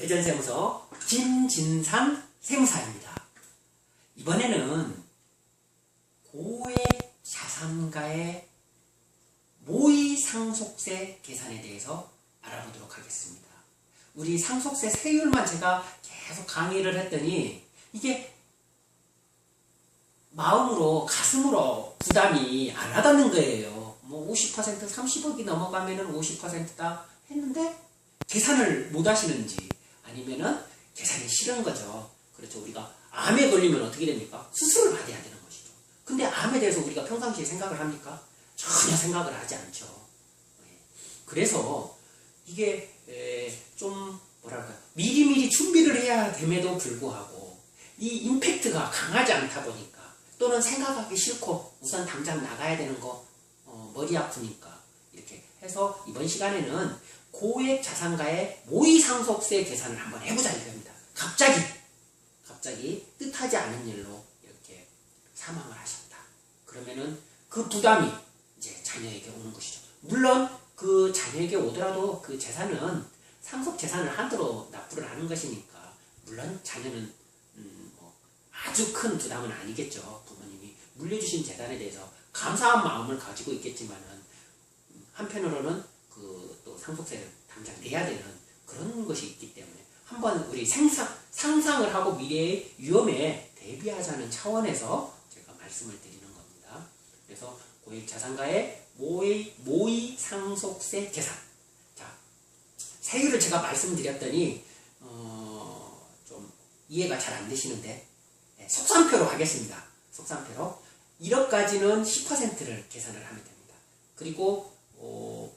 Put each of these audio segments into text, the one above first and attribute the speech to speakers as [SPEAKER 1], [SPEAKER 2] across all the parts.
[SPEAKER 1] 대전세무서 김진상 세무사입니다. 이번에는 고액 자산가의 모의 상속세 계산에 대해서 알아보도록 하겠습니다. 우리 상속세 세율만 제가 계속 강의를 했더니 이게 마음으로 가슴으로 부담이 안 와닿는 거예요. 뭐 50% 30억이 넘어가면은 50%다 했는데 계산을 못 하시는지 아니면은 계산이 싫은 거죠. 그렇죠. 우리가 암에 걸리면 어떻게 됩니까? 수술을 받아야 되는 것이죠. 근데 암에 대해서 우리가 평상시에 생각을 합니까? 전혀 생각을 하지 않죠. 그래서 이게 좀 뭐랄까 미리미리 준비를 해야 됨에도 불구하고 이 임팩트가 강하지 않다 보니까 또는 생각하기 싫고 우선 당장 나가야 되는 거 머리 아프니까 이렇게 해서 이번 시간에는 고액 자산가의 모의 상속세 계산을 한번 해보자 이겁니다. 갑자기 뜻하지 않은 일로 이렇게 사망을 하셨다. 그러면은 그 부담이 이제 자녀에게 오는 것이죠. 물론 그 자녀에게 오더라도 그 재산은 상속 재산을 한도로 납부를 하는 것이니까 물론 자녀는 뭐 아주 큰 부담은 아니겠죠. 부모님이 물려주신 재산에 대해서 감사한 마음을 가지고 있겠지만은 한편으로는 그 또 상속세를 당장 내야 되는 그런 것이 있기 때문에 한번 우리 상상을 하고 미래의 위험에 대비하자는 차원에서 제가 말씀을 드리는 겁니다. 그래서 고액 자산가의 모의 상속세 계산. 자, 세율을 제가 말씀드렸더니 좀 이해가 잘 안 되시는데 속산표로 하겠습니다. 속산표로 1억까지는 10%를 계산을 하면 됩니다. 그리고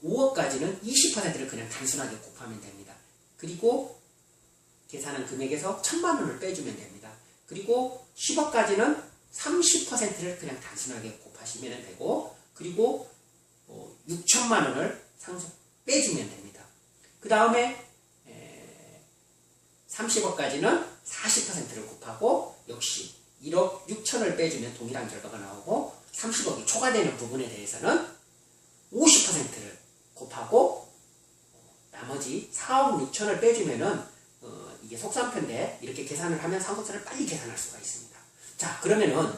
[SPEAKER 1] 5억까지는 20%를 그냥 단순하게 곱하면 됩니다. 그리고 계산한 금액에서 1000만 원을 빼주면 됩니다. 그리고 10억까지는 30%를 그냥 단순하게 곱하시면 되고 그리고 6천만 원을 상속 빼주면 됩니다. 그 다음에 30억까지는 40%를 곱하고 역시 1억 6천을 빼주면 동일한 결과가 나오고 30억이 초과되는 부분에 대해서는 50%를 곱하고 나머지 4억 6천을 빼주면은 이게 속산표인데 이렇게 계산을 하면 상속세를 빨리 계산할 수가 있습니다. 자, 그러면은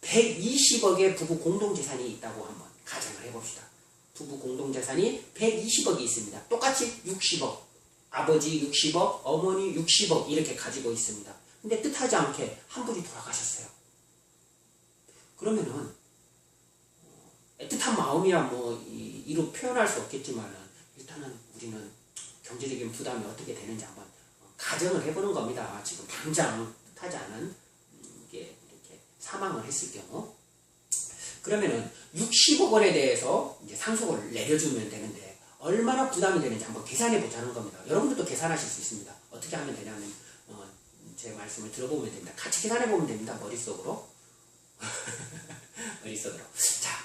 [SPEAKER 1] 120억의 부부 공동재산이 있다고 한번 가정을 해봅시다. 부부 공동재산이 120억이 있습니다. 똑같이 60억, 아버지 60억, 어머니 60억 이렇게 가지고 있습니다. 근데 뜻하지 않게 한 분이 돌아가셨어요. 그러면은 애틋한 마음이야 뭐 이로 표현할 수 없겠지만은 일단은 우리는 경제적인 부담이 어떻게 되는지 한번 가정을 해보는 겁니다. 지금 당장 뜻하지 않은 이게 이렇게 사망을 했을 경우 그러면은 60억 원에 대해서 이제 상속을 내려주면 되는데 얼마나 부담이 되는지 한번 계산해 보자는 겁니다. 여러분들도 계산하실 수 있습니다. 어떻게 하면 되냐면 제 말씀을 들어보면 됩니다. 같이 계산해 보면 됩니다. 머릿속으로 머릿속으로. 자,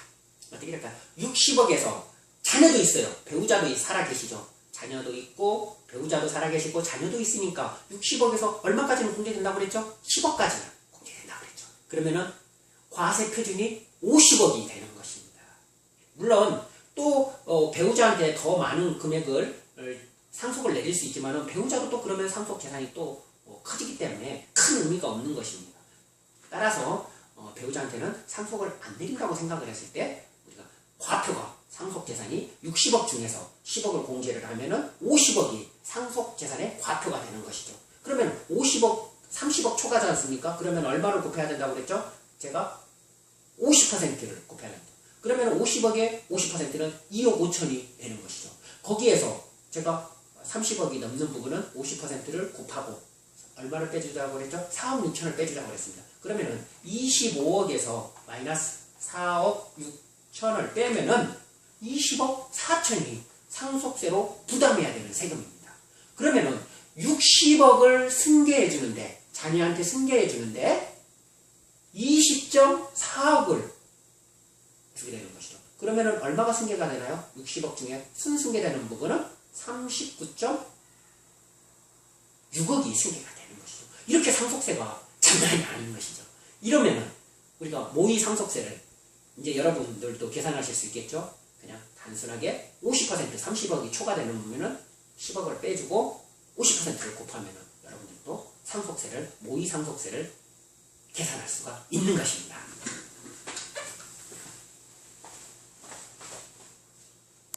[SPEAKER 1] 어떻게 될까요? 60억에서 자녀도 있어요. 배우자도 살아계시죠. 자녀도 있고 배우자도 살아계시고 자녀도 있으니까 60억에서 얼마까지는 공제된다고 그랬죠? 10억까지는 공제된다고 그랬죠. 그러면은 과세 표준이 50억이 되는 것입니다. 물론 또 배우자한테 더 많은 금액을 상속을 내릴 수 있지만은 배우자도 또 그러면 상속 재산이 또 커지기 때문에 큰 의미가 없는 것입니다. 따라서 배우자한테는 상속을 안 내린다고 생각을 했을 때 우리가 과표가 상속재산이 60억 중에서 10억을 공제를 하면은 50억이 상속재산의 과표가 되는 것이죠. 그러면 50억, 30억 초과하지 않습니까? 그러면 얼마를 곱해야 된다고 그랬죠? 제가 50%를 곱해야 됩니다. 그러면 50억의 50%는 2억 5천이 되는 것이죠. 거기에서 제가 30억이 넘는 부분은 50%를 곱하고 얼마를 빼주자고 그랬죠? 4억 6천을 빼주자고 그랬습니다. 그러면은 25억에서 마이너스 4억 6천을 빼면은 20억 4천이 상속세로 부담해야 되는 세금입니다. 그러면은 60억을 승계해 주는데 자녀한테 승계해 주는데 20.4억을 주게 되는 것이죠. 그러면은 얼마가 승계가 되나요? 60억 중에 순승계되는 부분은 39.6억이 승계가 되는 것이죠. 이렇게 상속세가 장난이 아닌 것이죠. 이러면은 우리가 모의 상속세를 이제 여러분들도 계산하실 수 있겠죠. 그냥 단순하게 50% 30억이 초과되는 부분은 10억을 빼주고 50%를 곱하면 여러분들도 상속세를, 모의 상속세를 계산할 수가 있는 것입니다.